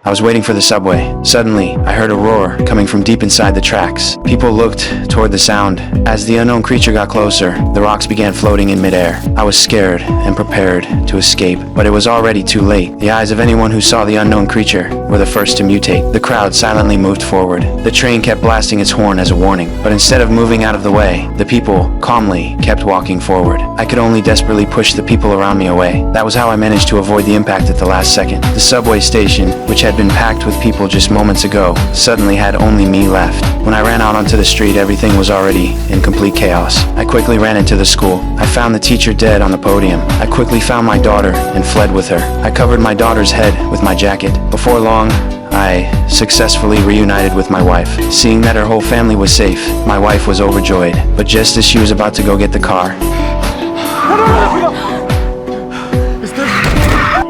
I was waiting for the subway. Suddenly, I heard a roar coming from deep inside the tracks. People looked toward the sound. As the unknown creature got closer, the rocks began floating in midair. I was scared and prepared to escape, but it was already too late. The eyes of anyone who saw the unknown creature were the first to mutate. The crowd silently moved forward. The train kept blasting its horn as a warning, but instead of moving out of the way, the people calmly kept walking forward. I could only desperately push the people around me away. That was how I managed to avoid the impact at the last second. The subway station, which had been packed with people just moments ago, suddenly had only me left. When I ran out onto the street, everything was already in complete chaos. I quickly ran into the school. I found the teacher dead on the podium. I quickly found my daughter and fled with her. I covered my daughter's head with my jacket. Before long, I successfully reunited with my wife. Seeing that her whole family was safe, my wife was overjoyed. But just as she was about to go get the car,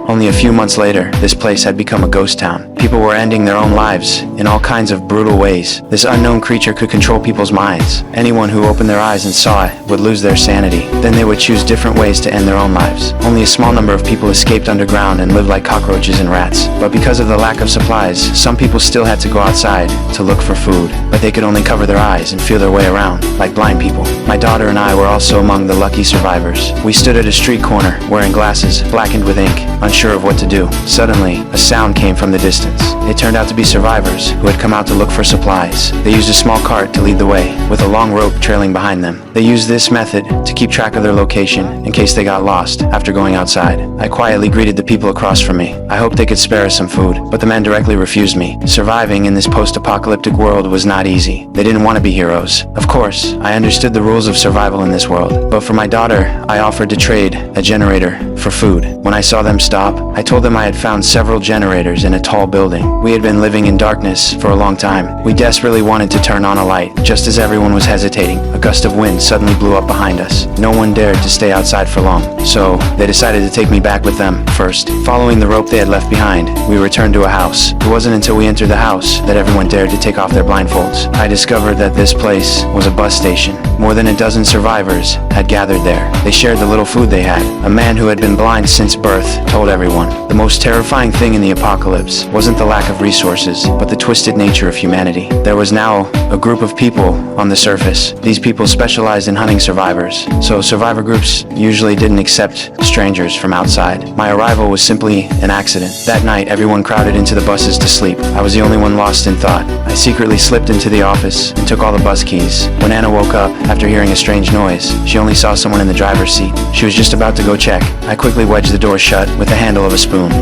only a few months later, this place had become a ghost town. People were ending their own lives in all kinds of brutal ways. This unknown creature could control people's minds. Anyone who opened their eyes and saw it would lose their sanity. Then they would choose different ways to end their own lives. Only a small number of people escaped underground and lived like cockroaches and rats. But because of the lack of supplies, some people still had to go outside to look for food. But they could only cover their eyes and feel their way around, like blind people. My daughter and I were also among the lucky survivors. We stood at a street corner, wearing glasses, blackened with ink, unsure of what to do. Suddenly, a sound came from the distance. It turned out to be survivors who had come out to look for supplies. They used a small cart to lead the way, with a long rope trailing behind them. They used this method to keep track of their location in case they got lost after going outside. I quietly greeted the people across from me. I hoped they could spare us some food, but the men directly refused me. Surviving in this post-apocalyptic world was not easy. They didn't want to be heroes. Of course, I understood the rules of survival in this world, but for my daughter, I offered to trade a generator for food. When I saw them stop, I told them I had found several generators in a tall building. We had been living in darkness for a long time. We desperately wanted to turn on a light. Just as everyone was hesitating, a gust of wind suddenly blew up behind us. No one dared to stay outside for long, so they decided to take me back with them first. Following the rope they had left behind, we returned to a house. It wasn't until we entered the house that everyone dared to take off their blindfolds. I discovered that this place was a bus station. More than a dozen survivors had gathered there. They shared the little food they had. A man who had been blind since birth told everyone, the most terrifying thing in the apocalypse wasn't the lack of resources, but the twisted nature of humanity. There was now a group of people on the surface. These people specialized in hunting survivors, so survivor groups usually didn't accept strangers from outside. My arrival was simply an accident. That night, everyone crowded into the buses to sleep. I was the only one lost in thought. I secretly slipped into the office and took all the bus keys. When Anna woke up, after hearing a strange noise, she only saw someone in the driver's seat. She was just about to go check. I quickly wedged the door shut with the handle of a spoon.